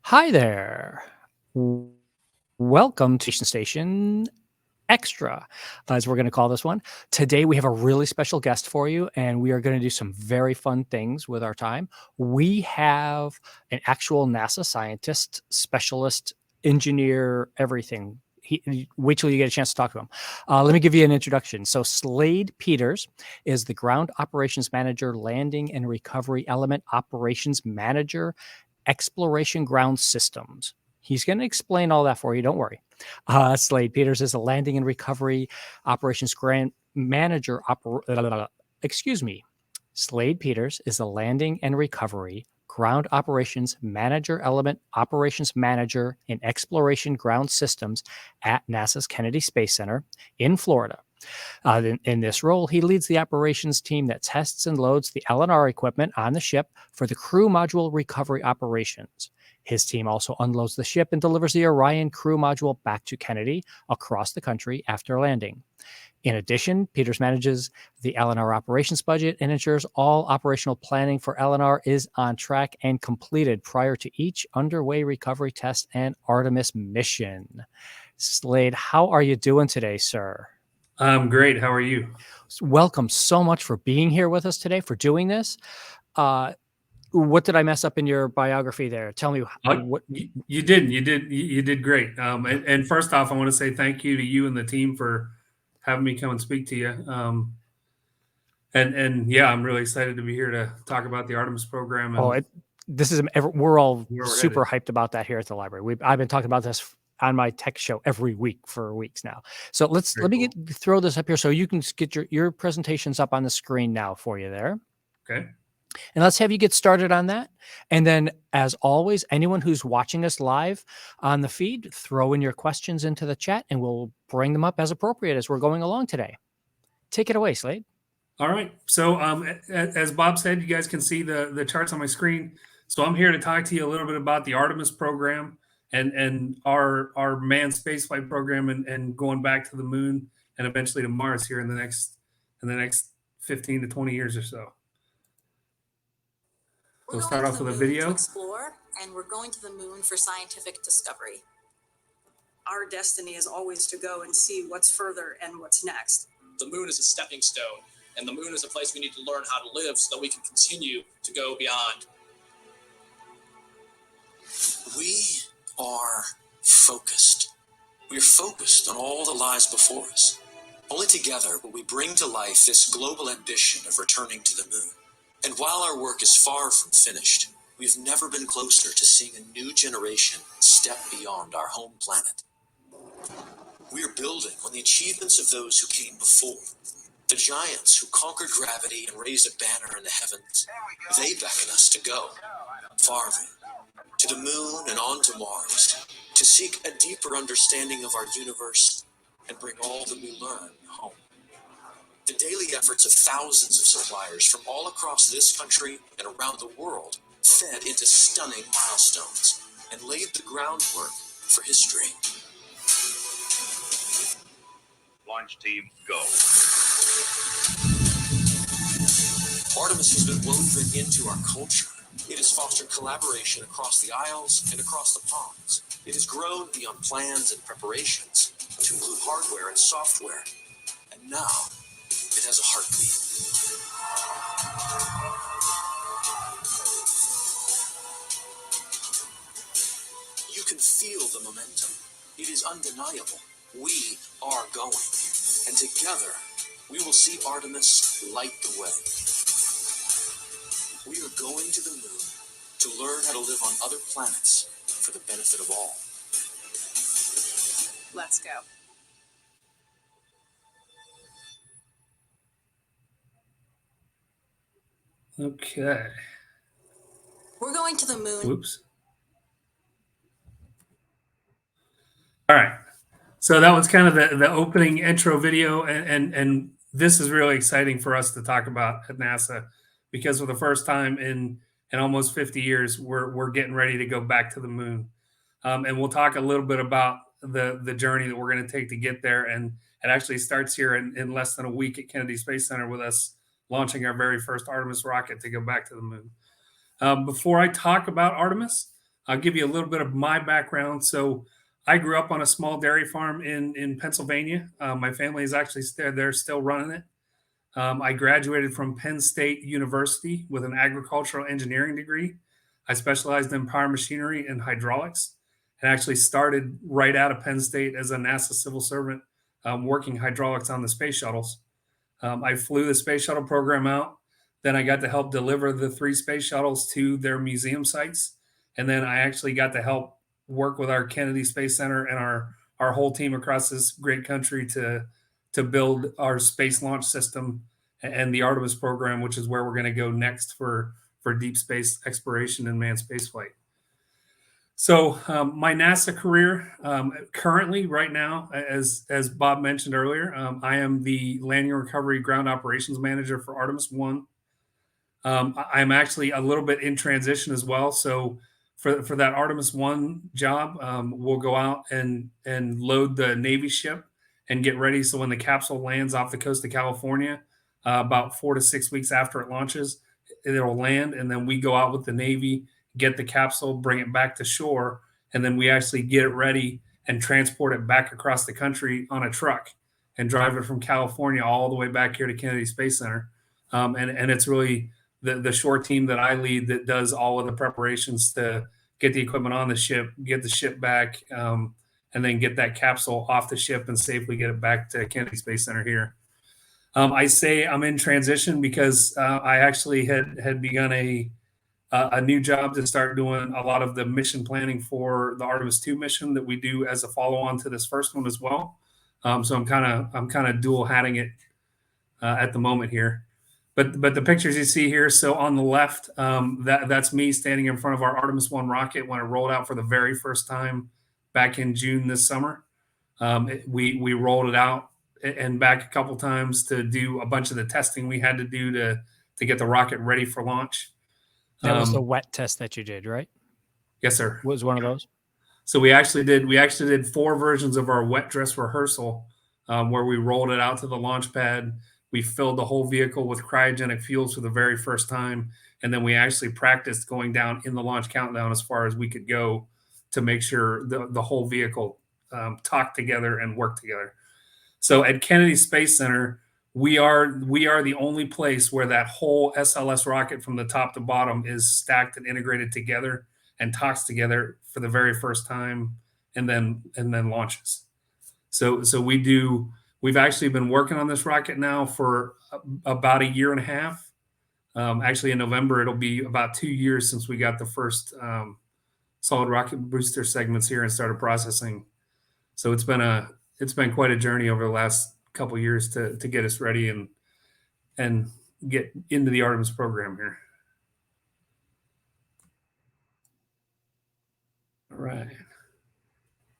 Hi there. W- Welcome to Station Extra, as we're going to call this one. Today, we have a really special guest for you, and we are going to do some very fun things with our time. We have an actual NASA scientist, specialist, engineer, everything. Wait till you get a chance to talk to him. Let me give you an introduction. So, Slade Peters is the Ground Operations Manager, Landing and Recovery Element Operations Manager, Exploration Ground Systems. He's going to explain all that for you. Don't worry. Slade Peters is a landing and recovery operations grant manager. Excuse me. Slade Peters is a landing and recovery ground operations manager, element operations manager in exploration ground systems at NASA's Kennedy Space Center in Florida. In this role, he leads the operations team that tests and loads the LNR equipment on the ship for the crew module recovery operations. His team also unloads the ship and delivers the Orion crew module back to Kennedy across the country after landing. In addition, Peters manages the LNR operations budget and ensures all operational planning for LNR is on track and completed prior to each underway recovery test and Artemis mission. Slade, how are you doing today, sir? I'm great. How are you? Welcome so much for being here with us today, for doing this. What did I mess up in your biography there? Tell me what you did great. And first off, I want to say thank you to you and the team for having me come and speak to you. And yeah, I'm really excited to be here to talk about the Artemis program. And we're all super hyped about that here at the library. I've been talking about this on my tech show every week for weeks now. So let me throw this up here so you can get your presentations up on the screen now for you there. Okay. And let's have you get started on that. And then, as always, anyone who's watching us live on the feed, throw in your questions into the chat and we'll bring them up as appropriate as we're going along today. Take it away, Slade. All right. So as Bob said, you guys can see the charts on my screen. So I'm here to talk to you a little bit about the Artemis program and our manned spaceflight program and going back to the moon and eventually to Mars here in the next 15 to 20 years or so. We'll start off with a video. To explore, and we're going to the moon for scientific discovery. Our destiny is always to go and see what's further and what's next. The moon is a stepping stone, and the moon is a place we need to learn how to live so that we can continue to go beyond. We are focused. We are focused on all that lies before us. Only together will we bring to life this global ambition of returning to the moon. And while our work is far from finished, we've never been closer to seeing a new generation step beyond our home planet. We are building on the achievements of those who came before. The giants who conquered gravity and raised a banner in the heavens. They beckon us to go farther, to the moon and on to Mars, to seek a deeper understanding of our universe and bring all that we learn home. The daily efforts of thousands of suppliers from all across this country and around the world fed into stunning milestones and laid the groundwork for history. Launch team, go. Artemis has been woven into our culture. It has fostered collaboration across the aisles and across the ponds. It has grown beyond plans and preparations to include hardware and software. And now, it has a heartbeat. You can feel the momentum. It is undeniable. We are going. And together, we will see Artemis light the way. We are going to the moon to learn how to live on other planets for the benefit of all. Let's go. Okay. We're going to the moon. Whoops. All right. So that was kind of the opening intro video. And this is really exciting for us to talk about at NASA because for the first time in almost 50 years, we're getting ready to go back to the moon. And we'll talk a little bit about the journey that we're going to take to get there. And it actually starts here in less than a week at Kennedy Space Center with us launching our very first Artemis rocket to go back to the moon. Before I talk about Artemis, I'll give you a little bit of my background. So I grew up on a small dairy farm in Pennsylvania. My family is actually they're still running it. I graduated from Penn State University with an agricultural engineering degree. I specialized in power machinery and hydraulics, and actually started right out of Penn State as a NASA civil servant, working hydraulics on the space shuttles. I flew the space shuttle program out. Then I got to help deliver the 3 space shuttles to their museum sites. And then I actually got to help work with our Kennedy Space Center and our whole team across this great country to build our space launch system and the Artemis program, which is where we're going to go next for deep space exploration and manned spaceflight. So my NASA career currently, right now, as Bob mentioned earlier, I am the landing recovery ground operations manager for Artemis 1. I'm actually a little bit in transition as well. So for that Artemis 1 job, we'll go out and load the Navy ship and get ready. So when the capsule lands off the coast of California, about 4 to 6 weeks after it launches, it'll land, and then we go out with the Navy, get the capsule, bring it back to shore, and then we actually get it ready and transport it back across the country on a truck and drive it from California all the way back here to Kennedy Space Center. And it's really the shore team that I lead that does all of the preparations to get the equipment on the ship, get the ship back, and then get that capsule off the ship and safely get it back to Kennedy Space Center here. I say I'm in transition because I actually had begun a new job to start doing a lot of the mission planning for the Artemis 2 mission that we do as a follow-on to this first one as well. So I'm kind of dual hatting it at the moment here. But the pictures you see here, so on the left, that's me standing in front of our Artemis 1 rocket when it rolled out for the very first time back in June this summer. We rolled it out and back a couple times to do a bunch of the testing we had to do to get the rocket ready for launch. That was the wet test that you did, right? Yes, sir. Was one of those? So we actually did 4 versions of our wet dress rehearsal, where we rolled it out to the launch pad. We filled the whole vehicle with cryogenic fuels for the very first time, and then we actually practiced going down in the launch countdown as far as we could go to make sure the whole vehicle talked together and worked together. So at Kennedy Space Center, we are the only place where that whole SLS rocket from the top to bottom is stacked and integrated together and talks together for the very first time, and then launches. So we've actually been working on this rocket now for about a year and a half. Actually, in November, it'll be about 2 years since we got the first solid rocket booster segments here and started processing. So it's been quite a journey over the last couple of years to get us ready and get into the Artemis program here. All right.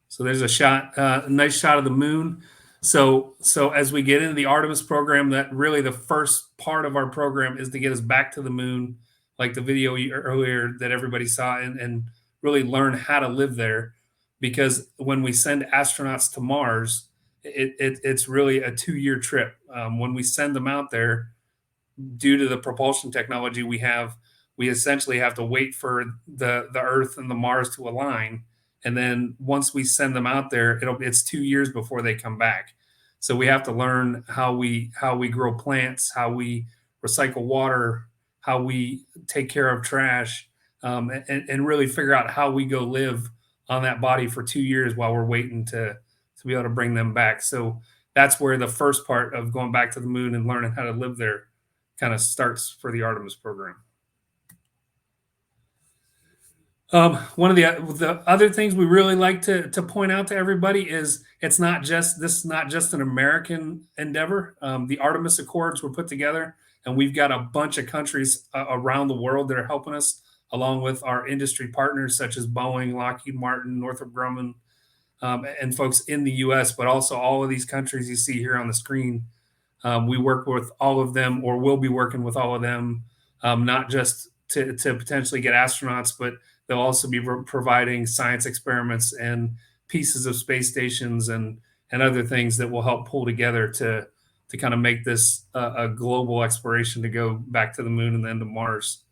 So there's a nice shot of the moon. So as we get into the Artemis program, that really the first part of our program is to get us back to the moon, like the video earlier that everybody saw, and really learn how to live there. Because when we send astronauts to Mars, it's really a 2-year trip. When we send them out there, due to the propulsion technology we have, we essentially have to wait for the Earth and the Mars to align. And then once we send them out there, it's 2 years before they come back. So we have to learn how we grow plants, how we recycle water, how we take care of trash, and really figure out how we go live on that body for 2 years while we're waiting to be able to bring them back. So that's where the first part of going back to the moon and learning how to live there kind of starts for the Artemis program. One of the other things we really like to point out to everybody is this is not just an American endeavor. The Artemis Accords were put together, and we've got a bunch of countries around the world that are helping us, along with our industry partners such as Boeing, Lockheed Martin, Northrop Grumman, and folks in the U.S., but also all of these countries you see here on the screen. We work with all of them, or will be working with all of them, not just to potentially get astronauts, but they'll also be providing science experiments and pieces of space stations and other things that will help pull together to kind of make this a global exploration to go back to the moon and then to Mars.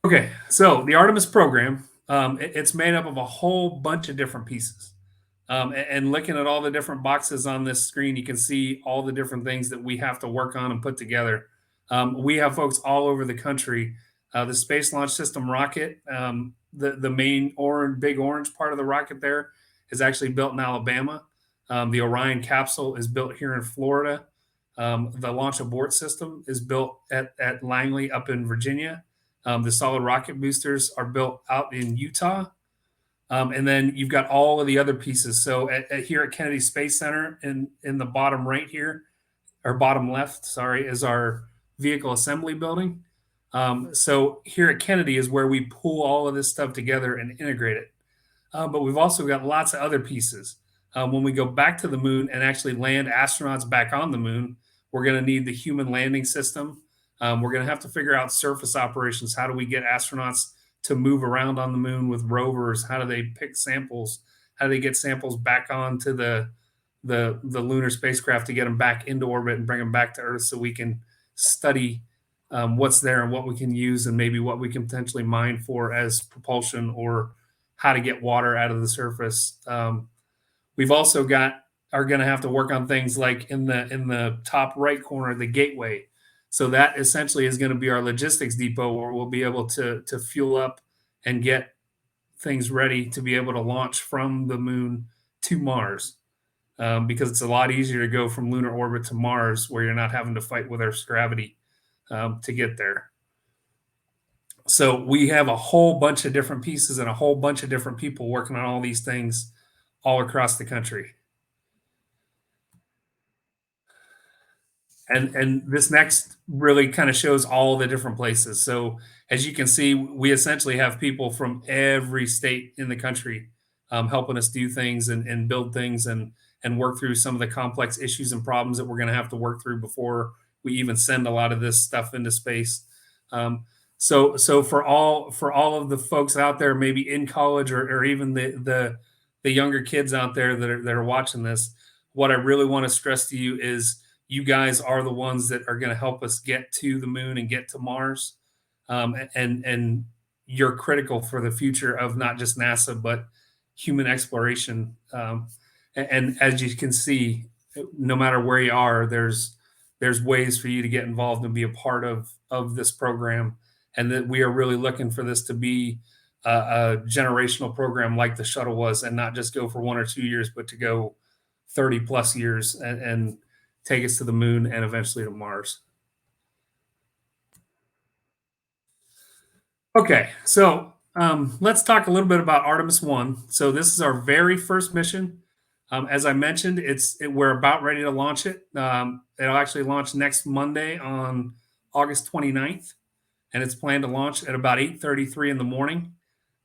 Okay, so the Artemis program, it's made up of a whole bunch of different pieces. And looking at all the different boxes on this screen, you can see all the different things that we have to work on and put together. We have folks all over the country. The Space Launch System rocket, the main big orange part of the rocket there is actually built in Alabama. The Orion capsule is built here in Florida. The Launch Abort system is built at Langley up in Virginia. The solid rocket boosters are built out in Utah. And then you've got all of the other pieces. So here at Kennedy Space Center in the bottom right here, or bottom left, sorry, is our vehicle assembly building. So here at Kennedy is where we pull all of this stuff together and integrate it. But we've also got lots of other pieces. When we go back to the moon and actually land astronauts back on the moon, we're going to need the human landing system. We're going to have to figure out surface operations. How do we get astronauts to move around on the moon with rovers? How do they pick samples? How do they get samples back onto the lunar spacecraft to get them back into orbit and bring them back to Earth so we can study what's there and what we can use and maybe what we can potentially mine for as propulsion or how to get water out of the surface. We've also are going to have to work on things like in the top right corner, the gateway. So that essentially is going to be our logistics depot where we'll be able to fuel up and get things ready to be able to launch from the moon to Mars. Because it's a lot easier to go from lunar orbit to Mars where you're not having to fight with Earth's gravity to get there. So we have a whole bunch of different pieces and a whole bunch of different people working on all these things all across the country. And this next really kind of shows all the different places. So as you can see, we essentially have people from every state in the country helping us do things and build things and work through some of the complex issues and problems that we're going to have to work through before we even send a lot of this stuff into space. So for all of the folks out there, maybe in college or even the younger kids out there that are watching this, what I really want to stress to you is you guys are the ones that are going to help us get to the moon and get to Mars. And you're critical for the future of not just NASA, but human exploration. And as you can see, no matter where you are, there's ways for you to get involved and be a part of this program. And that we are really looking for this to be a generational program like the shuttle was, and not just go for 1 or 2 years, but to go 30 plus years and take us to the moon and eventually to Mars. Okay, so let's talk a little bit about Artemis 1. So this is our very first mission. As I mentioned, we're about ready to launch it. It'll actually launch next Monday on August 29th, and it's planned to launch at about 8:33 in the morning.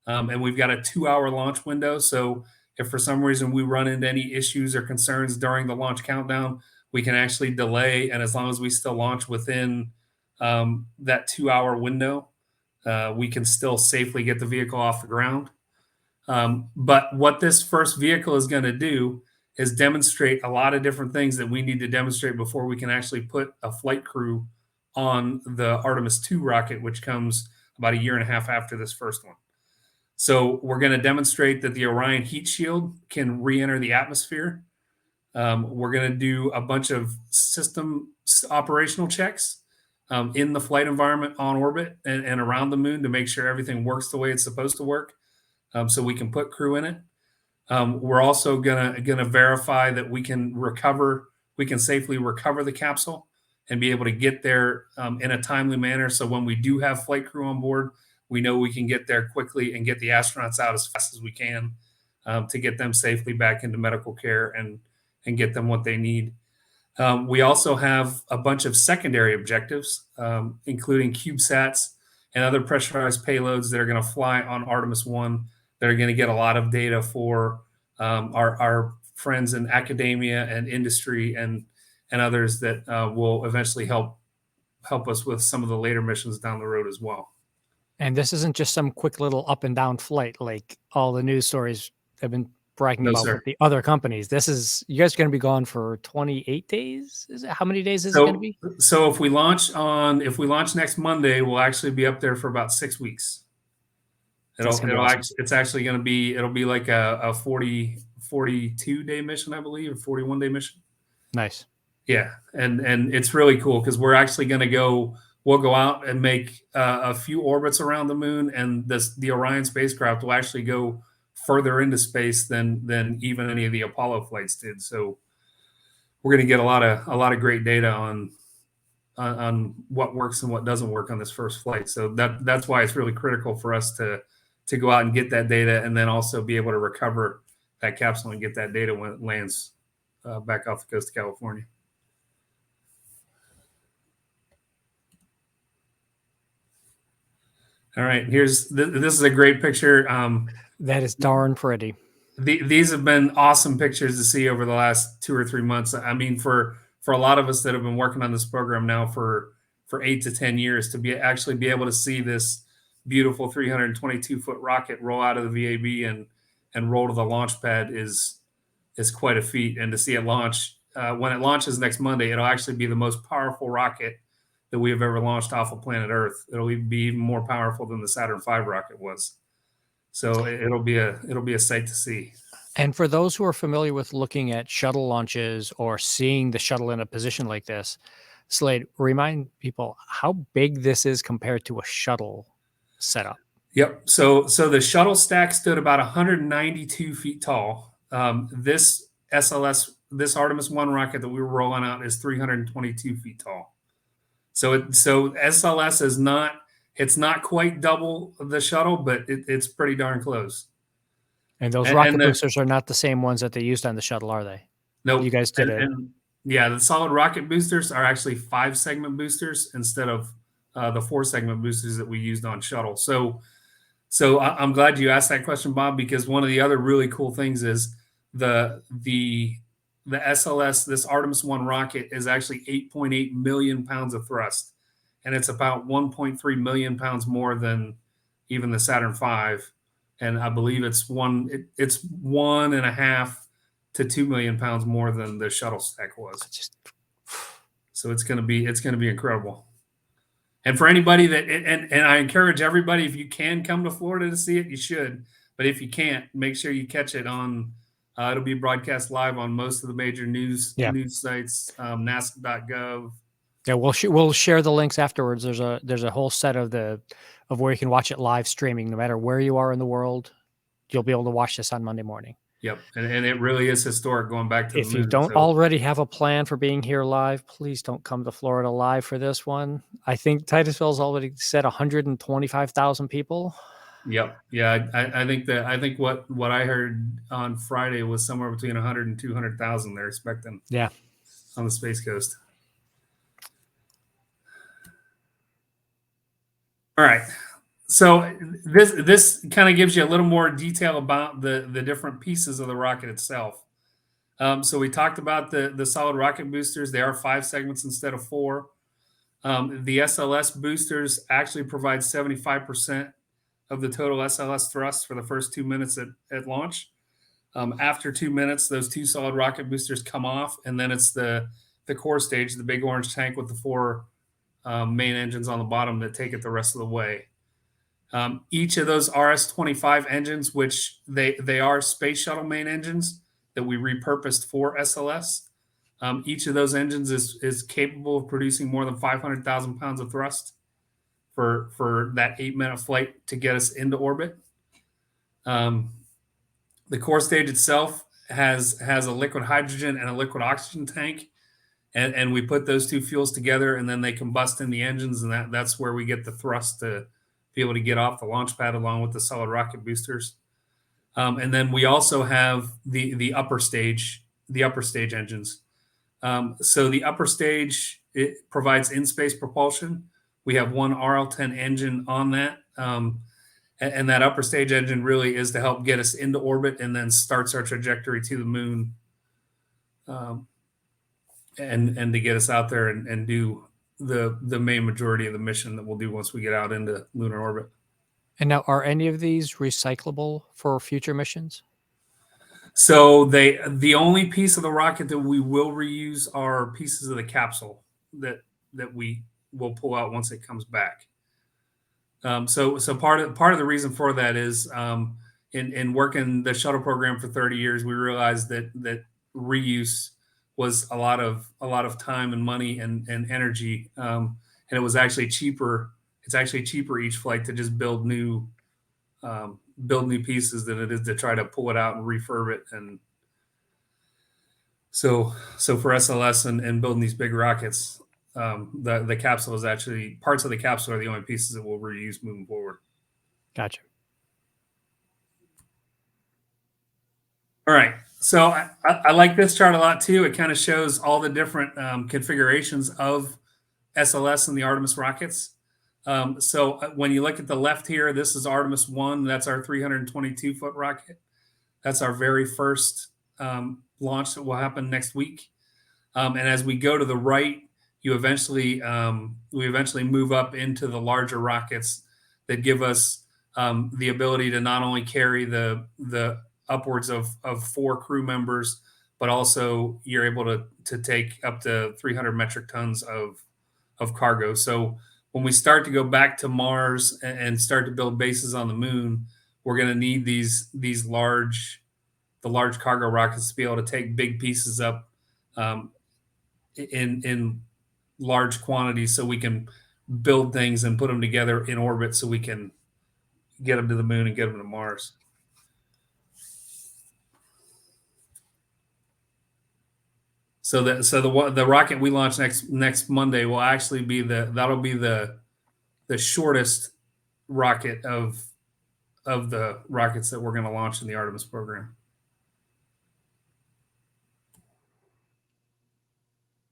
And we've got a 2-hour launch window. So if for some reason we run into any issues or concerns during the launch countdown, we can actually delay. And as long as we still launch within that 2-hour window, we can still safely get the vehicle off the ground. But what this first vehicle is going to do is demonstrate a lot of different things that we need to demonstrate before we can actually put a flight crew on the Artemis 2 rocket, which comes about 1.5 years after this first one. So we're going to demonstrate that the Orion heat shield can re-enter the atmosphere. We're going to do a bunch of system operational checks in the flight environment on orbit and around the moon to make sure everything works the way it's supposed to work, so we can put crew in it. We're also gonna verify that we can safely recover the capsule and be able to get there in a timely manner. So when we do have flight crew on board, we know we can get there quickly and get the astronauts out as fast as we can to get them safely back into medical care and get them what they need. We also have a bunch of secondary objectives, including CubeSats and other pressurized payloads that are going to fly on Artemis 1 that are going to get a lot of data for our friends in academia and industry and others that will eventually help us with some of the later missions down the road as well. And this isn't just some quick little up and down flight like all the news stories have been bragging No, about sir. with the other companies. This is you guys are going to be gone for 28 days. Is it? How many days is it going to be? So if we launch next Monday, we'll actually be up there for about 6 weeks. That's gonna be awesome. It's actually going to be, it'll be like a 42-day mission, I believe, or 41-day mission. Nice. Yeah. And it's really cool because we're actually going to we'll go out and make a few orbits around the moon, and the Orion spacecraft will actually go further into space than even any of the Apollo flights did. So we're going to get a lot of great data on what works and what doesn't work on this first flight. So that's why it's really critical for us to go out and get that data, and then also be able to recover that capsule and get that data when it lands back off the coast of California. All right, this is a great picture. That is darn pretty. These have been awesome pictures to see over the last 2 or 3 months. I mean, for a lot of us that have been working on this program now for 8 to 10 years, to actually be able to see this beautiful 322-foot rocket roll out of the VAB and roll to the launch pad is quite a feat. And to see it launch, when it launches next Monday, it'll actually be the most powerful rocket that we have ever launched off of planet Earth. It'll be even more powerful than the Saturn V rocket was. So it'll be a sight to see. And for those who are familiar with looking at shuttle launches or seeing the shuttle in a position like this, Slade, remind people how big this is compared to a shuttle setup. Yep. So the shuttle stack stood about 192 feet tall. This Artemis 1 rocket that we were rolling out is 322 feet tall. So SLS is not, it's not quite double the shuttle, but it's pretty darn close. And those rocket boosters are not the same ones that they used on the shuttle, are they? No, You guys did it. Yeah, the solid rocket boosters are actually 5-segment boosters instead of the 4-segment boosters that we used on shuttle. So I'm glad you asked that question, Bob, because one of the other really cool things is the SLS, this Artemis 1 rocket, is actually 8.8 million pounds of thrust, and it's about 1.3 million pounds more than even the Saturn V, and I believe it's 1.5 to 2 million pounds more than the shuttle stack was. So it's going to be incredible. And for anybody and I encourage everybody, if you can come to Florida to see it, you should. But if you can't, make sure you catch it on. It'll be broadcast live on most of the major news sites, NASA.gov. Yeah, we'll share the links afterwards. There's a whole set of where you can watch it live streaming, no matter where you are in the world. You'll be able to watch this on Monday morning. Yep, and it really is historic going back to the moon. If you don't already have a plan for being here live, please don't come to Florida live for this one. I think Titusville's already said 125,000 people. Yep. Yeah, I think what I heard on Friday was somewhere between 100 and 200,000 they're expecting. Yeah. On the Space Coast. All right. So this kind of gives you a little more detail about the different pieces of the rocket itself. So we talked about the solid rocket boosters. They are 5 segments instead of 4. The SLS boosters actually provide 75% of the total SLS thrust for the first 2 minutes at launch. After 2 minutes, those 2 solid rocket boosters come off, and then it's the core stage, the big orange tank with the 4 main engines on the bottom that take it the rest of the way. Each of those RS-25 engines, which they are space shuttle main engines that we repurposed for SLS, each of those engines is capable of producing more than 500,000 pounds of thrust for that 8-minute flight to get us into orbit. The core stage itself has a liquid hydrogen and a liquid oxygen tank, and we put those 2 fuels together, and then they combust in the engines, and that's where we get the thrust to be able to get off the launch pad along with the solid rocket boosters. And then we also have the upper stage engines. So the upper stage, it provides in-space propulsion. We have 1 RL-10 engine on that. And that upper stage engine really is to help get us into orbit and then starts our trajectory to the moon, and to get us out there and do the main majority of the mission that we'll do once we get out into lunar orbit. And now, are any of these recyclable for future missions? So the only piece of the rocket that we will reuse are pieces of the capsule that we will pull out once it comes back. So part of the reason for that is in working the shuttle program for 30 years, we realized that reuse was a lot of time and money and energy, and it was actually cheaper. It's actually cheaper each flight to just build new pieces than it is to try to pull it out and refurb it. And so for SLS and building these big rockets, the capsule is actually parts of the capsule are the only pieces that we'll reuse moving forward. Gotcha. All right. So I like this chart a lot too. It kind of shows all the different configurations of SLS and the Artemis rockets. So when you look at the left here, this is Artemis 1. That's our 322-foot rocket. That's our very first launch that will happen next week. And as we go to the right, we eventually move up into the larger rockets that give us the ability to not only carry the upwards of 4 crew members, but also you're able to take up to 300 metric tons of cargo. So when we start to go back to Mars and start to build bases on the moon, we're going to need the large cargo rockets to be able to take big pieces up in large quantities, so we can build things and put them together in orbit, so we can get them to the moon and get them to Mars. So the rocket we launch next Monday will actually be the shortest rocket of the rockets that we're going to launch in the Artemis program.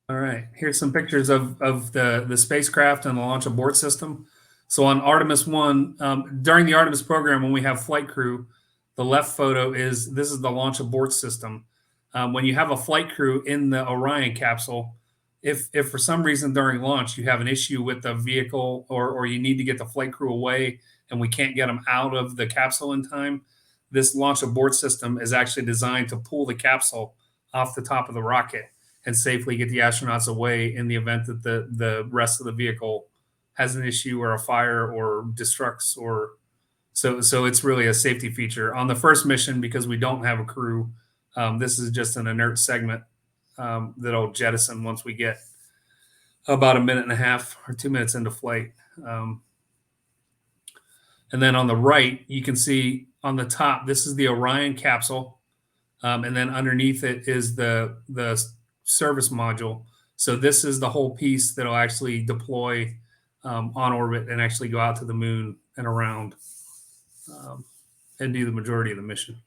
All right, here's some pictures of the spacecraft and the launch abort system. So on Artemis 1, during the Artemis program, when we have flight crew, the left photo this is the launch abort system. When you have a flight crew in the Orion capsule, if for some reason during launch you have an issue with the vehicle or you need to get the flight crew away and we can't get them out of the capsule in time, this launch abort system is actually designed to pull the capsule off the top of the rocket and safely get the astronauts away in the event that the rest of the vehicle has an issue or a fire or destructs. So it's really a safety feature. On the first mission, because we don't have a crew, this is just an inert segment that'll jettison once we get about 1.5 minutes or 2 minutes into flight. And then on the right, you can see on the top, this is the Orion capsule. And then underneath it is the service module. So this is the whole piece that'll actually deploy on orbit and actually go out to the moon and around and do the majority of the mission.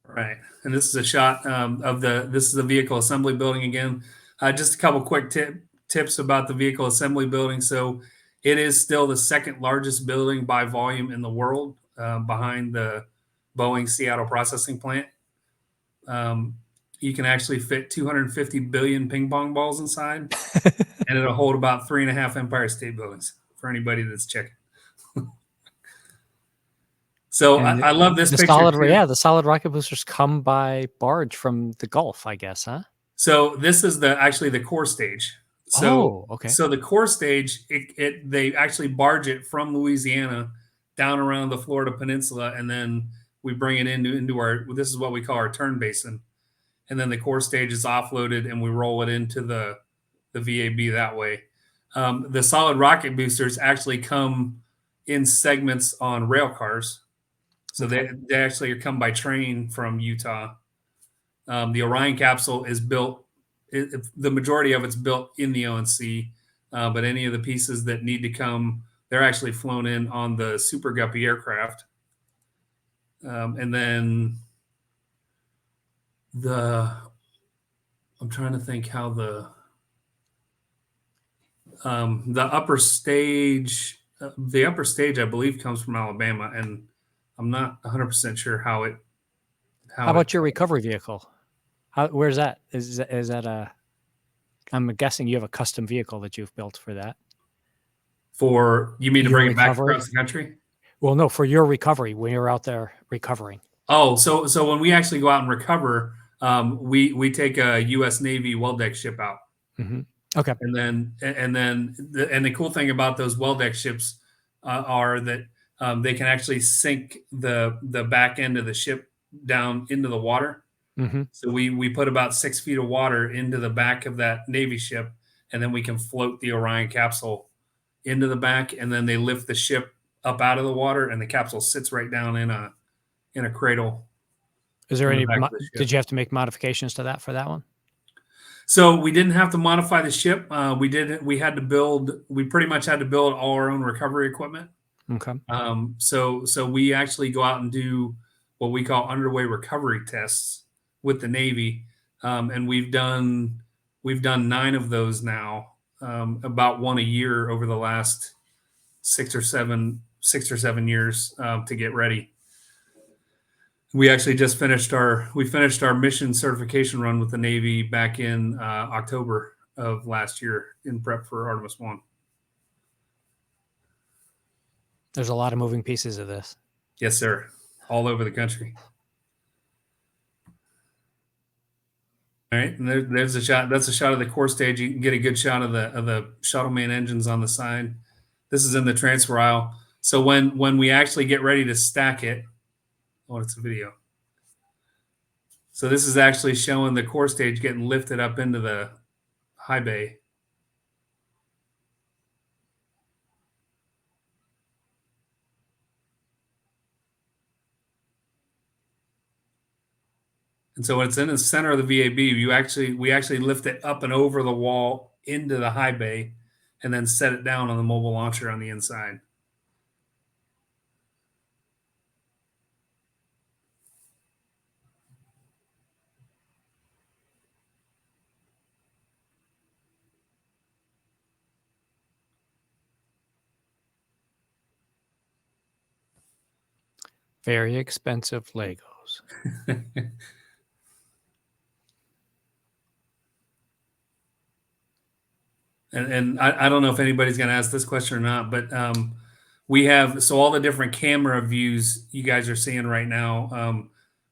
Right, and this is a shot this is the vehicle assembly building again. Just a couple quick tips about the vehicle assembly building. So it is still the second largest building by volume in the world, behind the Boeing Seattle processing plant. You can actually fit 250 billion ping pong balls inside, and it'll hold about 3.5 Empire State Buildings for anybody that's checking. So I love this picture. The solid rocket boosters come by barge from the Gulf, I guess, huh? So this is actually the core stage. So, okay. So the core stage, they actually barge it from Louisiana down around the Florida Peninsula, and then we bring it into our. This is what we call our turn basin, and then the core stage is offloaded, and we roll it into the VAB that way. The solid rocket boosters actually come in segments on rail cars. So they actually come by train from Utah. The Orion capsule is built, the majority of it's built in the ONC, but any of the pieces that need to come, they're actually flown in on the Super Guppy aircraft. And then I'm trying to think how the upper stage, I believe, comes from Alabama, and I'm not 100% sure how about your recovery vehicle? Where's that? Is that a? I'm guessing you have a custom vehicle that you've built for that. For you mean to Your bring it back recovery? across the country? Well, no, for your recovery when you're out there recovering. Oh, so when we actually go out and recover, we take a U.S. Navy well deck ship out, Okay. and then the cool thing about those well deck ships are that they can actually sink the back end of the ship down into the water. So we put about 6 feet of water into the back of that Navy ship, and then we can float the Orion capsule into the back, and then they lift the ship up out of the water, and the capsule sits right down in a cradle. Is there in the any? back of the ship. Did you have to make modifications to that for that one? So we didn't have to modify the ship. We pretty much had to build all our own recovery equipment. Okay. So we actually go out and do what we call underway recovery tests with the Navy, and we've done 9 of those now, about one a year over the last 6 or 7 years to get ready. We actually just finished our mission certification run with the Navy back in October of last year in prep for Artemis 1. There's a lot of moving pieces of this. Yes, sir. All over the country. All right, and there's a shot. That's a shot of the core stage. You can get a good shot of the shuttle main engines on the side. This is in the transfer aisle. So when we actually get ready to stack it, oh, it's a video. So this is actually showing the core stage getting lifted up into the high bay. And so when it's in the center of the VAB, we actually lift it up and over the wall into the high bay, and then set it down on the mobile launcher on the inside. Very expensive Legos. And I don't know if anybody's going to ask this question or not, but we have, so all the different camera views you guys are seeing right now,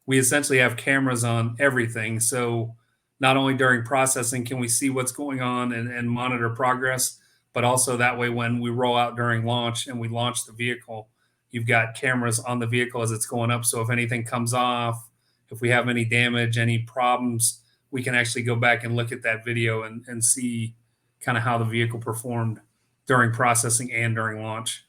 we essentially have cameras on everything. So not only during processing can we see what's going on and monitor progress, but also that way when we roll out during launch and we launch the vehicle, you've got cameras on the vehicle as it's going up. So if anything comes off, if we have any damage, any problems, we can actually go back and look at that video and see kind of how the vehicle performed during processing and during launch.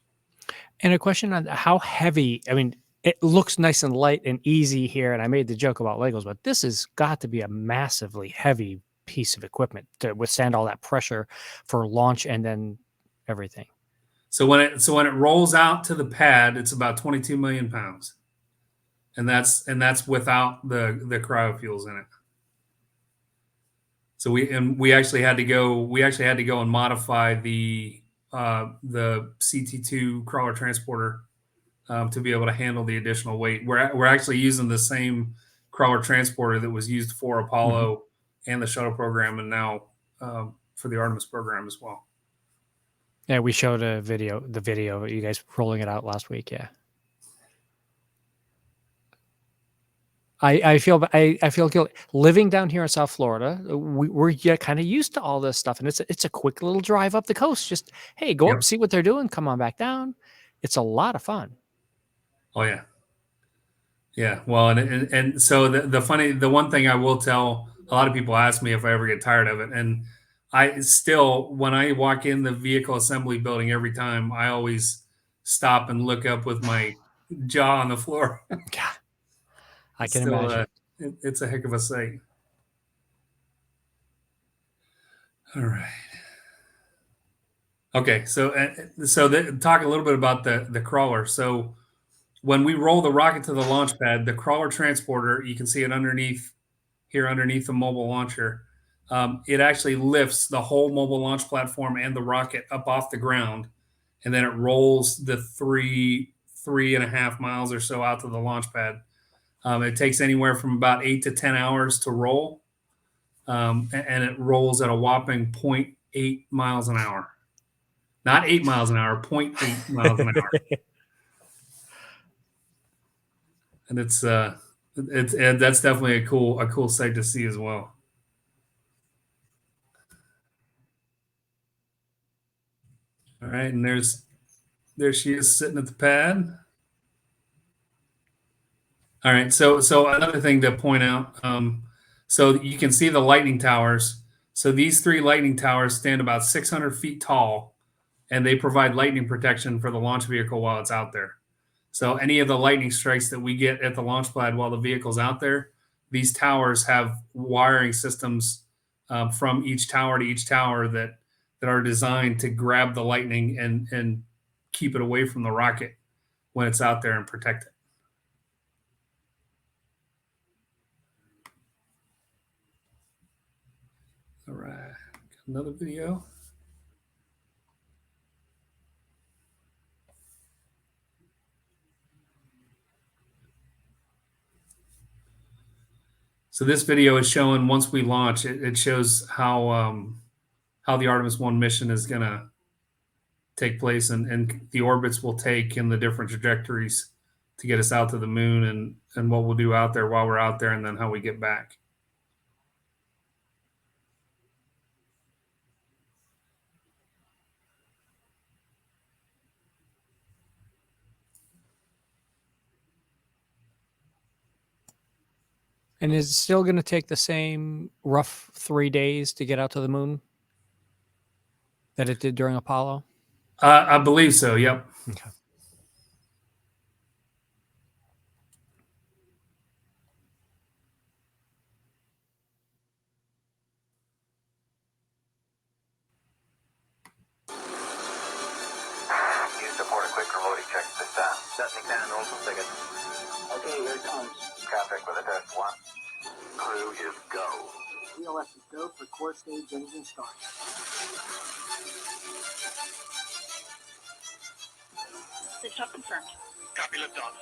And a question on how heavy, I mean, it looks nice and light and easy here. And I made the joke about Legos, but this has got to be a massively heavy piece of equipment to withstand all that pressure for launch and then everything. So when it rolls out to the pad, it's about 22 million pounds. And that's without the cryofuels in it. So we actually had to go and modify the CT2 crawler transporter to be able to handle the additional weight. We're actually using the same crawler transporter that was used for Apollo and the shuttle program, and now for the Artemis program as well. Yeah, we showed the video of you guys rolling it out last week. Yeah. I feel guilty living down here in South Florida. We're kind of used to all this stuff, and it's a quick little drive up the coast. Just hey, go up, see what they're doing, come on back down. It's a lot of fun. Oh yeah, yeah. Well, and so the one thing I will tell, a lot of people ask me if I ever get tired of it, and I still, when I walk in the vehicle assembly building every time, I always stop and look up with my jaw on the floor. God. I can imagine. It's a heck of a sight. All right. Okay, so talk a little bit about the crawler. So when we roll the rocket to the launch pad, the crawler transporter, you can see it underneath the mobile launcher. It actually lifts the whole mobile launch platform and the rocket up off the ground, and then it rolls the 3.5 miles or so out to the launch pad. It takes anywhere from about 8 to 10 hours to roll, and it rolls at a whopping 0.8 miles an hour. Not 8 miles an hour, 0.8 miles an hour. and and that's definitely a cool sight to see as well. All right, and there she is sitting at the pad. All right, so another thing to point out, so you can see the lightning towers. So these 3 lightning towers stand about 600 feet tall, and they provide lightning protection for the launch vehicle while it's out there. So any of the lightning strikes that we get at the launch pad while the vehicle's out there, these towers have wiring systems from each tower to each tower that are designed to grab the lightning and keep it away from the rocket when it's out there and protect it. All right, another video. So this video is showing once we launch, it shows how the Artemis 1 mission is going to take place and the orbits we'll take and the different trajectories to get us out to the moon and what we'll do out there while we're out there and then how we get back. And is it still going to take the same rough 3 days to get out to the moon that it did during Apollo? I believe so. Yep. Okay. You support a quick remote check this time. Setting candles a second. Okay, here it comes. Traffic with a test 1. Crew is go. VLS is go for core stage engine start. Liftoff confirmed. Copy liftoff.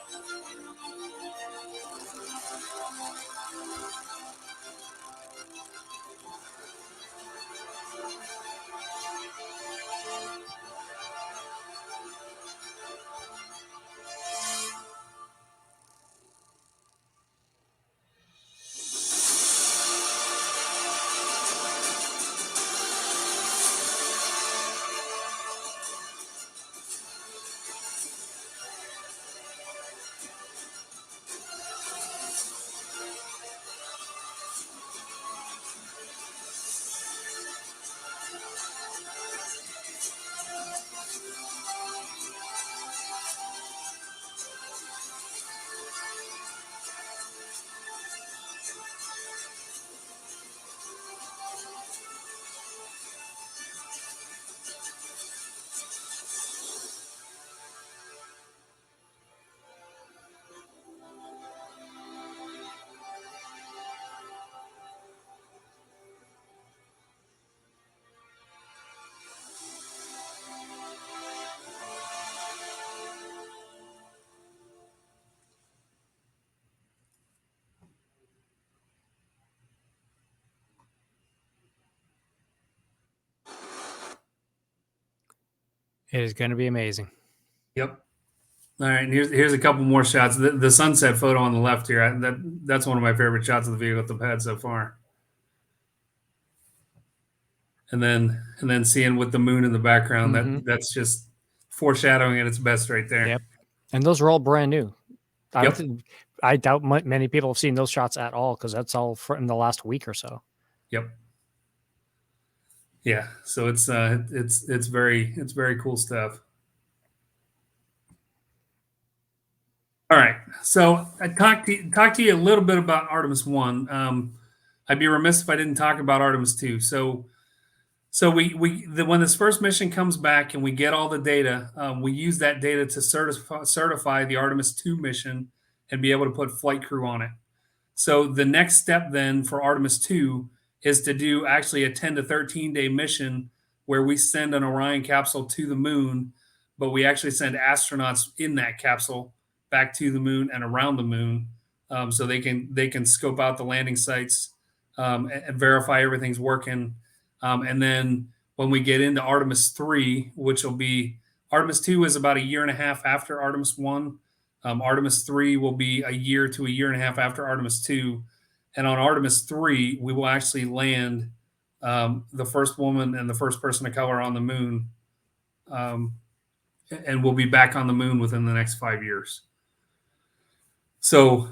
It is going to be amazing. Yep. All right, and here's a couple more shots. The sunset photo on the left here. That's one of my favorite shots of the vehicle at the pad so far. And then seeing with the moon in the background, that's just foreshadowing at its best right there. Yep. And those are all brand new. Yep. I doubt many people have seen those shots at all because that's all in the last week or so. Yep. Yeah. So it's very cool stuff. All right. So I talk to you a little bit about Artemis 1. I'd be remiss if I didn't talk about Artemis 2. So when this first mission comes back and we get all the data, we use that data to certify the Artemis 2 mission and be able to put flight crew on it. So the next step then for Artemis 2 is to do actually a 10 to 13 day mission where we send an Orion capsule to the moon, but we actually send astronauts in that capsule back to the moon and around the moon, so they can scope out the landing sites and verify everything's working. And then when we get into Artemis 3, which will be Artemis 2 is about a year and a half after Artemis 1. Artemis 3 will be a year to a year and a half after Artemis 2. And on Artemis 3, we will actually land the first woman and the first person of color on the moon. And we'll be back on the moon within the next 5 years. So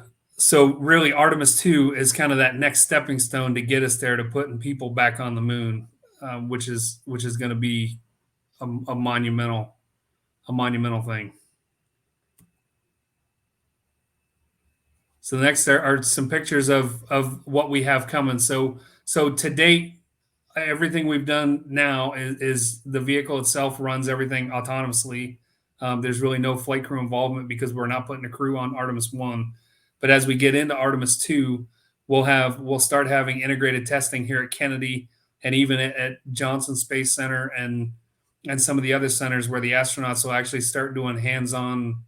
really Artemis 2 is kind of that next stepping stone to get us there, to putting people back on the moon, which is going to be a monumental thing. So next are some pictures of what we have coming. So to date, everything we've done now is the vehicle itself runs everything autonomously. There's really no flight crew involvement because we're not putting a crew on Artemis 1. But as we get into Artemis 2, we'll start having integrated testing here at Kennedy and even at Johnson Space Center and some of the other centers where the astronauts will actually start doing hands-on,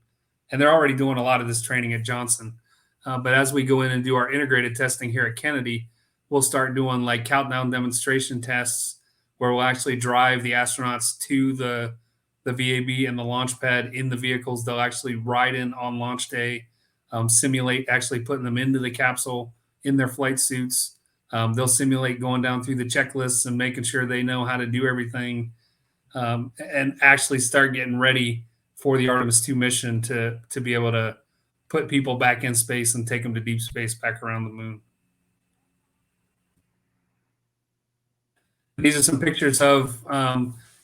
and they're already doing a lot of this training at Johnson. But as we go in and do our integrated testing here at Kennedy, we'll start doing like countdown demonstration tests where we'll actually drive the astronauts to the VAB and the launch pad in the vehicles. They'll actually ride in on launch day, simulate actually putting them into the capsule in their flight suits. They'll simulate going down through the checklists and making sure they know how to do everything, and actually start getting ready for the Artemis 2 mission to be able to put people back in space and take them to deep space back around the moon. These are some pictures of,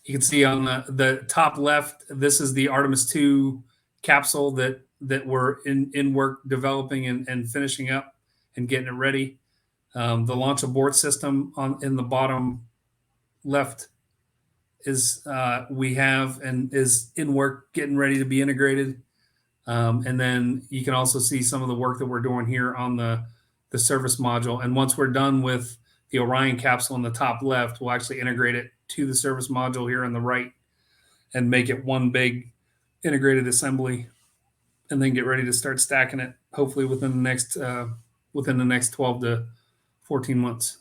you can see on the top left, this is the Artemis 2 capsule that we're in work developing and finishing up and getting it ready. The launch abort system in the bottom left is we have and is in work getting ready to be integrated. And then you can also see some of the work that we're doing here on the service module. And once we're done with the Orion capsule in the top left, we'll actually integrate it to the service module here on the right and make it one big integrated assembly, and then get ready to start stacking it, hopefully within the next 12 to 14 months.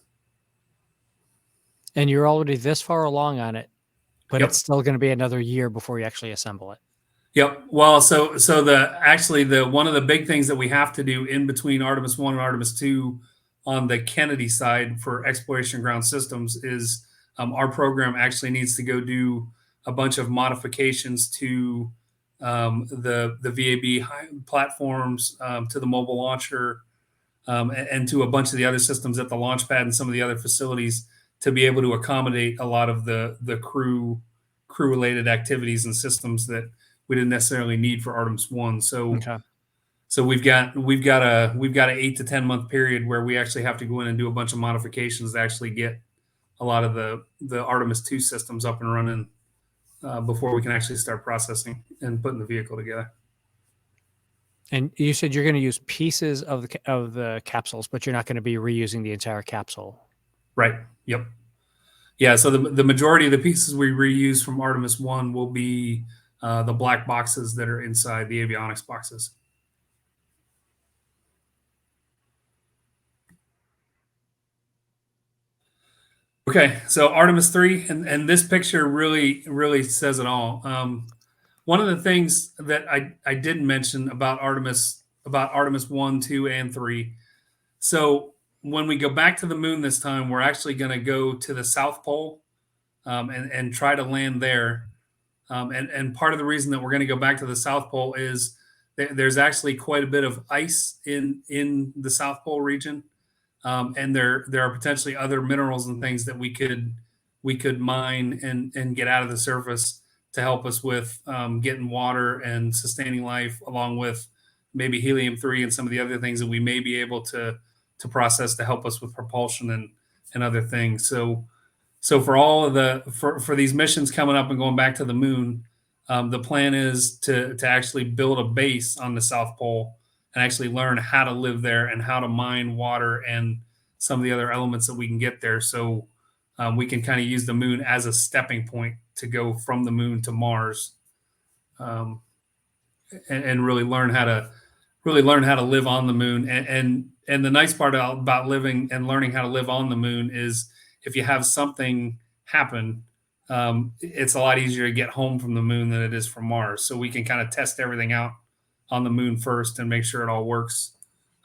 And you're already this far along on it, but Yep. it's still going to be another year before you actually assemble it. Yep. Well, so the one of the big things that we have to do in between Artemis 1 and Artemis 2 on the Kennedy side for exploration ground systems is our program actually needs to go do a bunch of modifications to the VAB platforms, to the mobile launcher, and to a bunch of the other systems at the launch pad and some of the other facilities to be able to accommodate a lot of the crew related activities and systems that we didn't necessarily need for Artemis 1. So, Okay. so we've got an 8 to 10 month period where we actually have to go in and do a bunch of modifications to actually get a lot of the Artemis 2 systems up and running before we can actually start processing and putting the vehicle together. And you said you're going to use pieces of the capsules, but you're not going to be reusing the entire capsule. Right. Yep. Yeah. So the majority of the pieces we reuse from Artemis 1 will be the black boxes that are inside the avionics boxes. Okay, so Artemis 3, and this picture really says it all. One of the things that I didn't mention about Artemis 1, 2, and 3. So when we go back to the moon this time, we're actually going to go to the South Pole and try to land there. And part of the reason that we're going to go back to the South Pole is there's actually quite a bit of ice in the South Pole region. And there are potentially other minerals and things that we could mine and get out of the surface to help us with getting water and sustaining life, along with maybe helium-3 and some of the other things that we may be able to process to help us with propulsion and other things. So for all of for these missions coming up and going back to the moon, the plan is to actually build a base on the South Pole and actually learn how to live there and how to mine water and some of the other elements that we can get there. So we can kind of use the moon as a stepping point to go from the moon to Mars, and really learn how to live on the moon. And the nice part about living and learning how to live on the moon is if you have something happen, it's a lot easier to get home from the moon than it is from Mars. So we can kind of test everything out on the moon first and make sure it all works,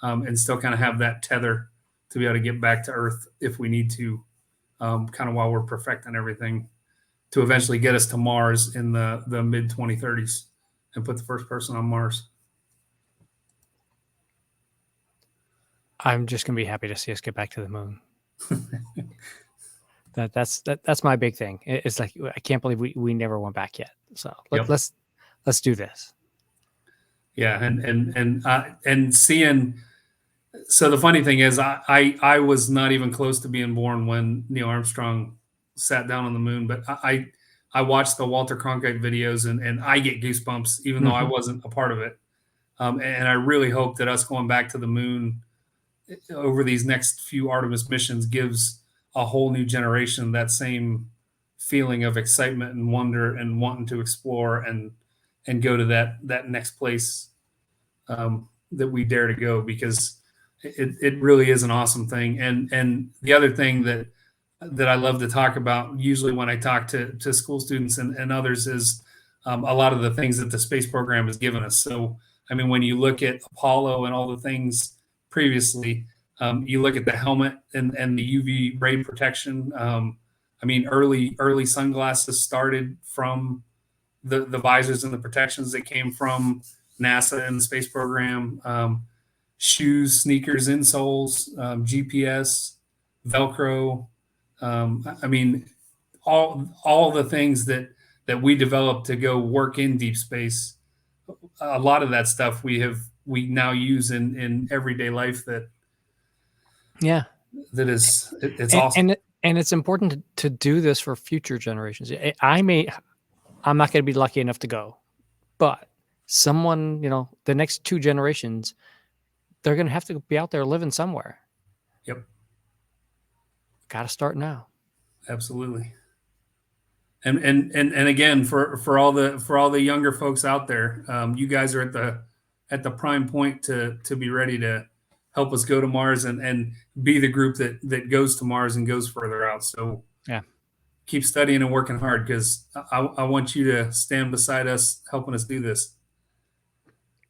and still kind of have that tether to be able to get back to Earth if we need to, kind of while we're perfecting everything to eventually get us to Mars in the mid 2030s and put the first person on Mars. I'm just gonna be happy to see us get back to the moon. That's my big thing. It's like I can't believe we never went back yet. So Yep. let's do this. Yeah, and seeing. So the funny thing is, I was not even close to being born when Neil Armstrong sat down on the moon, but I watched the Walter Cronkite videos and I get goosebumps even though I wasn't a part of it. And I really hope that us going back to the moon over these next few Artemis missions gives a whole new generation that same feeling of excitement and wonder and wanting to explore and go to that next place that we dare to go, because it really is an awesome thing. And the other thing that I love to talk about usually when I talk to school students and others is a lot of the things that the space program has given us. So, I mean, when you look at Apollo and all the things previously, you look at the helmet and the UV ray protection. I mean, early sunglasses started from the visors and the protections that came from NASA and the space program. Shoes, sneakers, insoles, GPS, Velcro. I mean, all the things that we developed to go work in deep space. A lot of that stuff we now use in everyday life. It's awesome. And it's important to do this for future generations. I'm not going to be lucky enough to go, but someone, the next 2 generations, they're going to have to be out there living somewhere. Yep. Got to start now. Absolutely. And again, for all the younger folks out there, you guys are at the prime point to be ready to help us go to Mars and be the group that goes to Mars and goes further out. So yeah, keep studying and working hard, because I want you to stand beside us, helping us do this.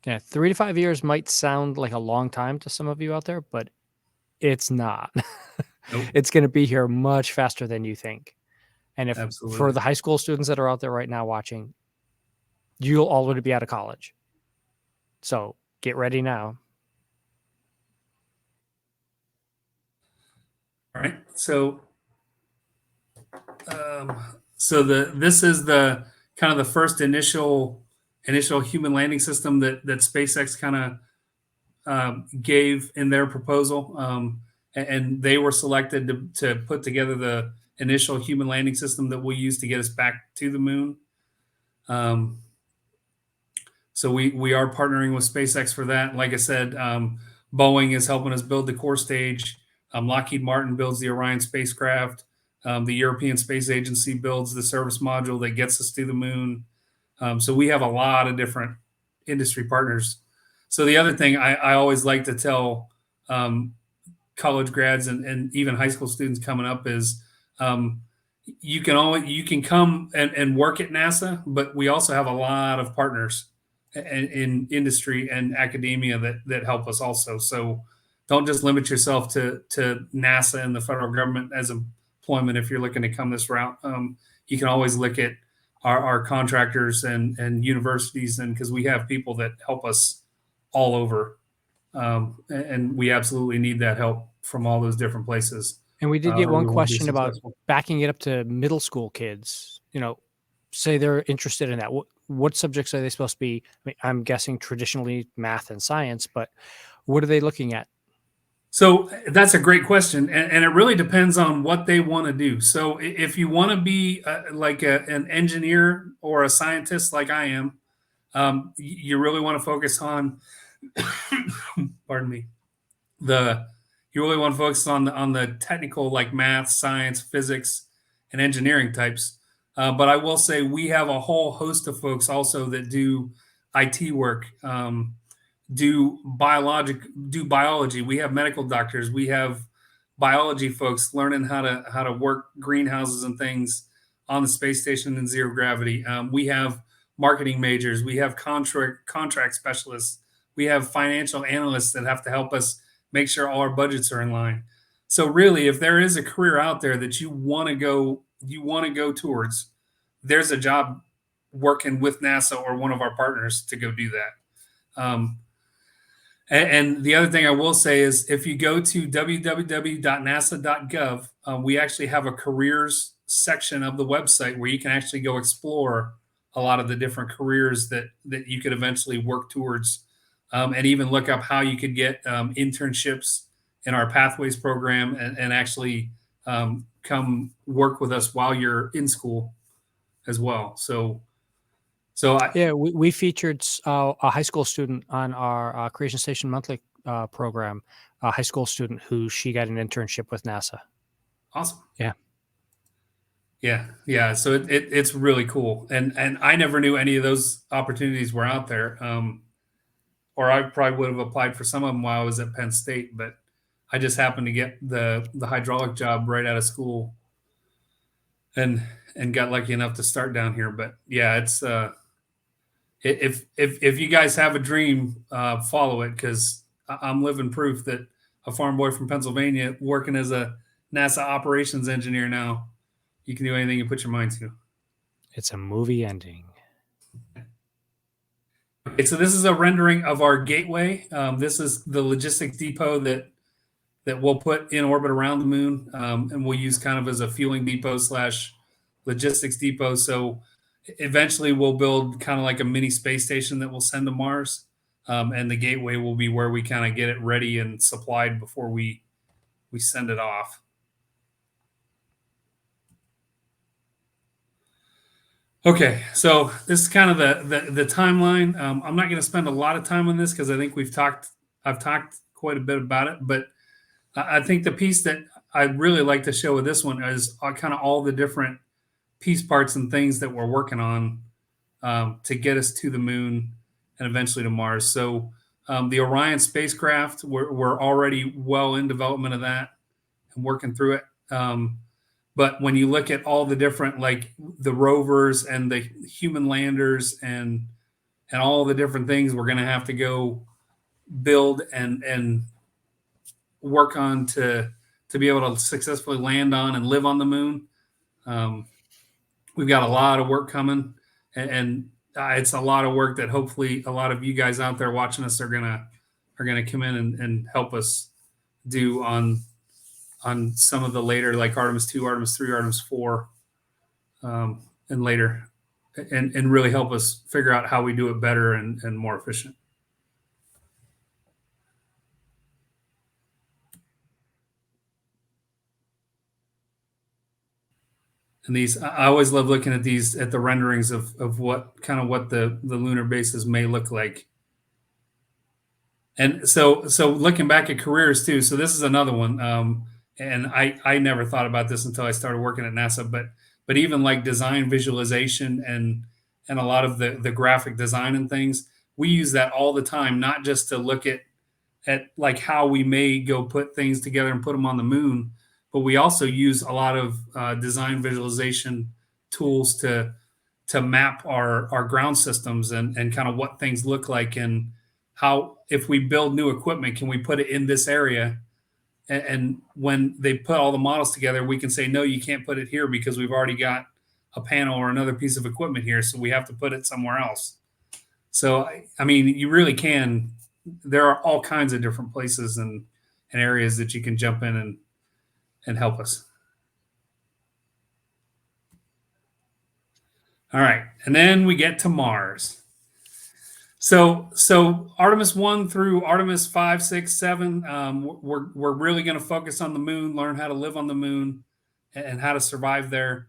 Yeah, 3 to 5 years might sound like a long time to some of you out there, but it's not. Nope. It's going to be here much faster than you think. And Absolutely. For the high school students that are out there right now watching, you'll already be out of college. So get ready now. All right. So, this is the kind of the first initial human landing system that SpaceX kind of gave in their proposal, and they were selected to put together the initial human landing system that we'll use to get us back to the moon. So we are partnering with SpaceX for that. Like I said, Boeing is helping us build the core stage. Lockheed Martin builds the Orion spacecraft. The European Space Agency builds the service module that gets us to the moon. So we have a lot of different industry partners. So the other thing I always like to tell college grads and even high school students coming up is you can come and work at NASA, but we also have a lot of partners in industry and academia that help us also. So don't just limit yourself to NASA and the federal government as employment if you're looking to come this route. You can always look at our contractors and universities, and because we have people that help us all over, and we absolutely need that help from all those different places. And we did get one we won't be question about successful. backing it up to middle school kids. Say they're interested in that. What subjects are they supposed to be? I mean, I'm guessing traditionally math and science, but what are they looking at? So that's a great question, and it really depends on what they want to do. So if you want to be like an engineer or a scientist like I am, you really want to focus on, pardon me, you really want to focus on the technical, like math, science, physics, and engineering types. But I will say we have a whole host of folks also that do IT work. Do biology. We have medical doctors. We have biology folks learning how to work greenhouses and things on the space station in zero gravity. We have marketing majors, we have contract specialists, we have financial analysts that have to help us make sure all our budgets are in line. So really, if there is a career out there that you want to go towards, there's a job working with NASA or one of our partners to go do that. And the other thing I will say is if you go to www.nasa.gov, we actually have a careers section of the website where you can actually go explore a lot of the different careers that you could eventually work towards, and even look up how you could get internships in our Pathways program and actually come work with us while you're in school as well. We featured a high school student on our Creation Station Monthly program, a high school student she got an internship with NASA. Awesome. Yeah. So it's really cool, and I never knew any of those opportunities were out there, or I probably would have applied for some of them while I was at Penn State, but I just happened to get the hydraulic job right out of school, and got lucky enough to start down here. But yeah, it's if you guys have a dream, follow it, because I'm living proof that a farm boy from Pennsylvania working as a NASA operations engineer now, you can do anything you put your mind to. It's a movie ending. Okay, so this is a rendering of our gateway. This is the logistics depot that we'll put in orbit around the moon, and we'll use kind of as a fueling depot / logistics depot. So eventually we'll build kind of like a mini space station that we'll send to Mars, and the gateway will be where we kind of get it ready and supplied before we send it off. Okay, so this is kind of the timeline. I'm not going to spend a lot of time on this because I think I've talked quite a bit about it, but I think the piece that I'd really like to show with this one is kind of all the different piece parts and things that we're working on to get us to the moon and eventually to Mars. So the Orion spacecraft, we're already well in development of that and working through it. But when you look at all the different, like the rovers and the human landers and all the different things we're going to have to go build and work on to be able to successfully land on and live on the moon, we've got a lot of work coming, and it's a lot of work that hopefully a lot of you guys out there watching us are gonna come in and help us do on some of the later, like Artemis 2, Artemis 3, Artemis 4, and later, and really help us figure out how we do it better and more efficient. And these, I always love looking at these, at the renderings of what the lunar bases may look like. And so looking back at careers too. So this is another one. And I never thought about this until I started working at NASA, but even like design visualization and a lot of the graphic design and things, we use that all the time, not just to look at like how we may go put things together and put them on the moon, but we also use a lot of design visualization tools to map our ground systems and kind of what things look like, and how, if we build new equipment, can we put it in this area? And when they put all the models together, we can say, no, you can't put it here because we've already got a panel or another piece of equipment here, so we have to put it somewhere else. So, I mean, you really can. There are all kinds of different places and areas that you can jump in and help us. All right, and then we get to Mars. So Artemis 1 through Artemis 5, 6, 7, we're really going to focus on the moon, learn how to live on the moon and how to survive there.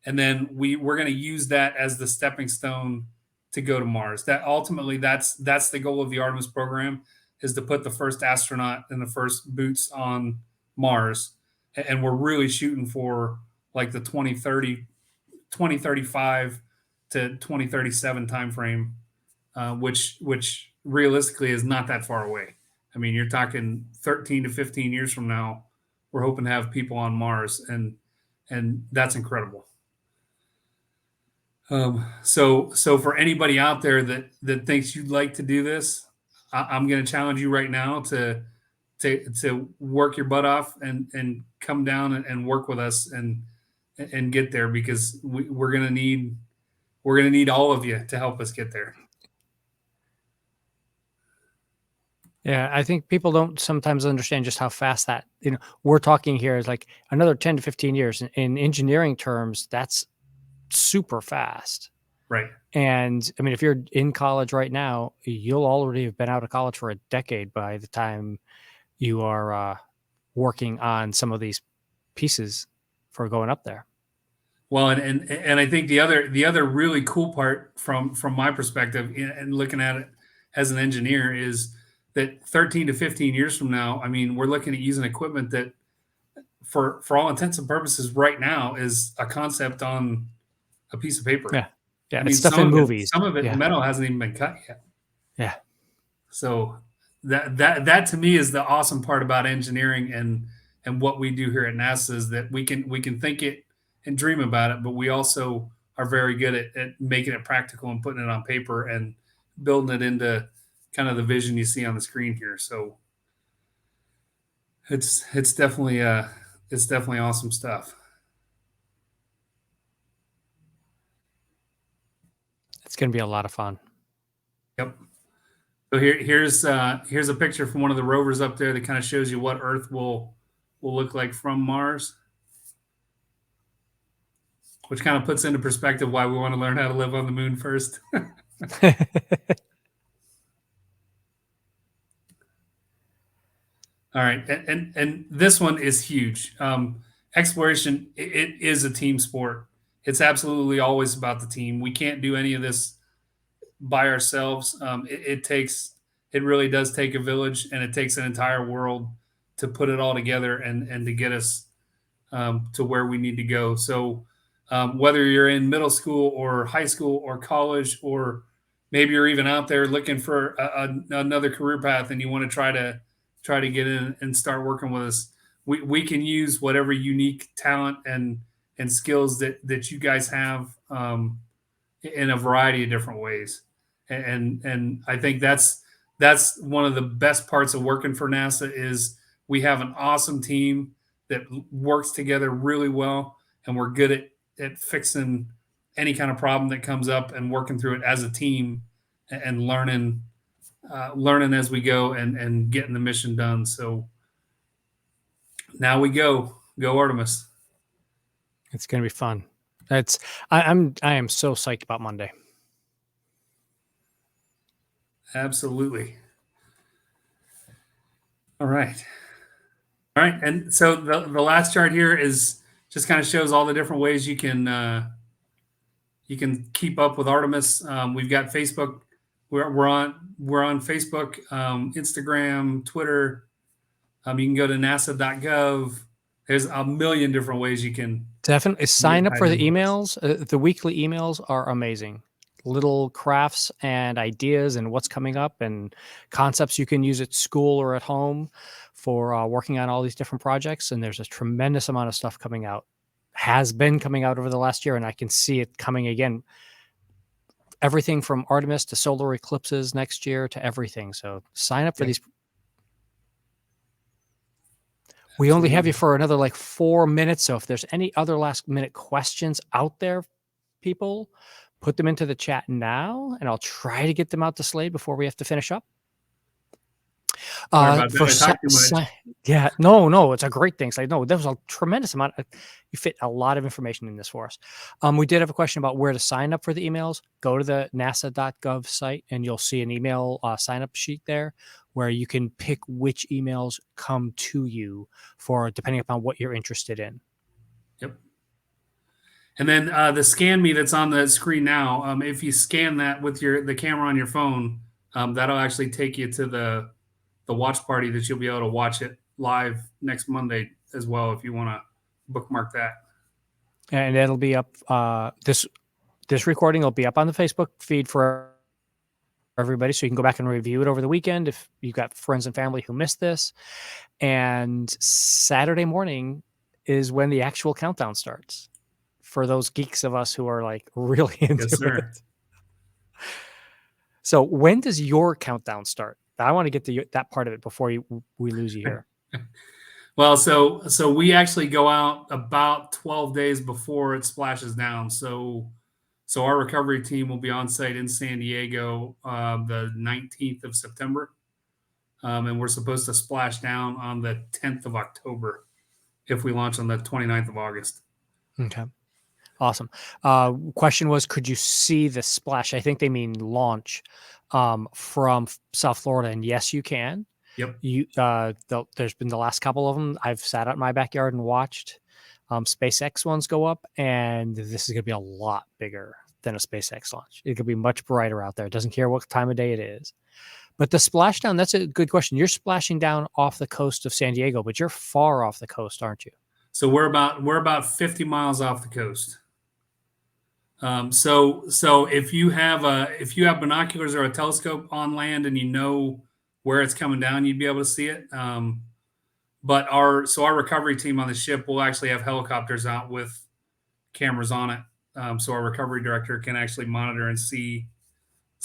And then we're going to use that as the stepping stone to go to Mars. That ultimately, that's the goal of the Artemis program, is to put the first astronaut and the first boots on Mars. And we're really shooting for like the 2035 to 2037 timeframe. Which realistically is not that far away. I mean, you're talking 13 to 15 years from now, we're hoping to have people on Mars, and that's incredible. So for anybody out there that thinks you'd like to do this, I'm going to challenge you right now to work your butt off and come down and work with us and get there, because we're going to need all of you to help us get there. Yeah, I think people don't sometimes understand just how fast that, we're talking here is like another 10 to 15 years. In engineering terms, that's super fast. Right. And I mean, if you're in college right now, you'll already have been out of college for a decade by the time you are working on some of these pieces for going up there. Well, and I think the other really cool part from my perspective and looking at it as an engineer is that 13 to 15 years from now, I mean, we're looking at using equipment that for all intents and purposes right now is a concept on a piece of paper. Yeah. Yeah. I mean, It's stuff in movies. Some of it, Yeah. metal hasn't even been cut yet. Yeah. So that to me is the awesome part about engineering and what we do here at NASA is that we can think it and dream about it, but we also are very good at making it practical and putting it on paper and building it into kind of the vision you see on the screen here. So it's definitely awesome stuff. It's going to be a lot of fun. Yep. So here's a picture from one of the rovers up there that kind of shows you what Earth will look like from Mars, which kind of puts into perspective why we want to learn how to live on the moon first. All right, and this one is huge. Exploration, it is a team sport. It's absolutely always about the team. We can't do any of this by ourselves. It really does take a village, and it takes an entire world to put it all together and to get us to where we need to go. So whether you're in middle school or high school or college, or maybe you're even out there looking for another career path and you want to try to get in and start working with us, we can use whatever unique talent and skills that you guys have in a variety of different ways. And I think that's one of the best parts of working for NASA is we have an awesome team that works together really well, and we're good at fixing any kind of problem that comes up and working through it as a team and learning as we go and getting the mission done. So now we go Artemis. It's going to be fun. I am so psyched about Monday. Absolutely. All right. And so the last chart here is just kind of shows all the different ways you can keep up with Artemis. We've got Facebook. We're on Facebook, Instagram, Twitter. You can go to nasa.gov. There's a million different ways you can definitely sign up for the emails. The weekly emails are amazing. Little crafts and ideas and what's coming up and concepts you can use at school or at home for working on all these different projects. And there's a tremendous amount of stuff coming out, has been coming out over the last year, and I can see it coming again. Everything from Artemis to solar eclipses next year to everything. So sign up for these. We only have you for another like 4 minutes. So if there's any other last minute questions out there, people, put them into the chat now, and I'll try to get them out to Slade before we have to finish up. Yeah, no, it's a great thing. Slade. No, there was a tremendous amount. You fit a lot of information in this for us. We did have a question about where to sign up for the emails. Go to the nasa.gov site, and you'll see an email sign up sheet there where you can pick which emails come to you for depending upon what you're interested in. Yep. And then the scan me that's on the screen now, if you scan that with the camera on your phone, that'll actually take you to the watch party that you'll be able to watch it live next Monday as well if you want to bookmark that. And it'll be up. This recording will be up on the Facebook feed for everybody, so you can go back and review it over the weekend if you've got friends and family who missed this. And Saturday morning is when the actual countdown starts. for those geeks of us who are like really into Yes, sir. it. So when does your countdown start? I want to get to that part of it before we lose you here. Well, so we actually go out about 12 days before it splashes down. So our recovery team will be on site in San Diego the 19th of September, and we're supposed to splash down on the 10th of October if we launch on the 29th of August. Okay. Awesome. Question was, could you see the splash? I think they mean launch from South Florida, and yes, you can. Yep. There's been the last couple of them. I've sat out in my backyard and watched SpaceX ones go up, and this is going to be a lot bigger than a SpaceX launch. It could be much brighter out there. It doesn't care what time of day it is. But the splashdown, that's a good question. You're splashing down off the coast of San Diego, but you're far off the coast, aren't you? So we're about 50 miles off the coast. So if you have binoculars or a telescope on land and you know where it's coming down, you'd be able to see it. But our recovery team on the ship will actually have helicopters out with cameras on it. So our recovery director can actually monitor and see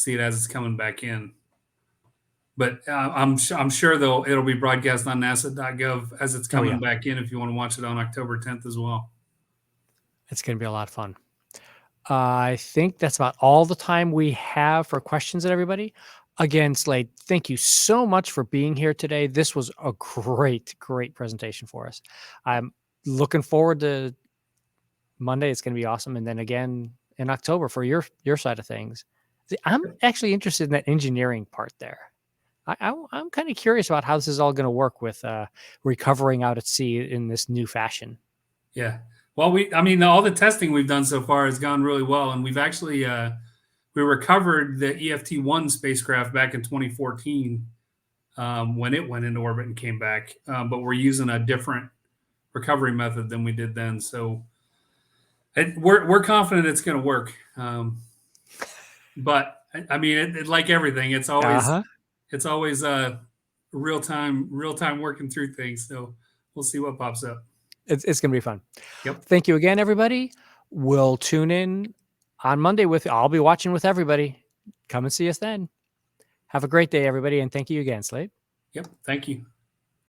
it as it's coming back in. But I'm sure it'll be broadcast on NASA.gov as it's coming back in if you want to watch it on October 10th as well. It's going to be a lot of fun. I think that's about all the time we have for questions, everybody. Again, Slade, thank you so much for being here today. This was a great presentation for us. I'm looking forward to Monday. It's going to be awesome. And then again in October for your side of things. See, I'm actually interested in that engineering part there. I'm kind of curious about how this is all going to work with recovering out at sea in this new fashion. Yeah. Well, all the testing we've done so far has gone really well. And we've actually, we recovered the EFT-1 spacecraft back in 2014 when it went into orbit and came back. But we're using a different recovery method than we did then. So we're confident it's going to work. But I mean, like everything, it's always real time working through things. So we'll see what pops up. It's going to be fun. Yep. Thank you again, everybody. We'll tune in on Monday I'll be watching with everybody. Come and see us then. Have a great day, everybody. And thank you again, Slade. Yep. Thank you.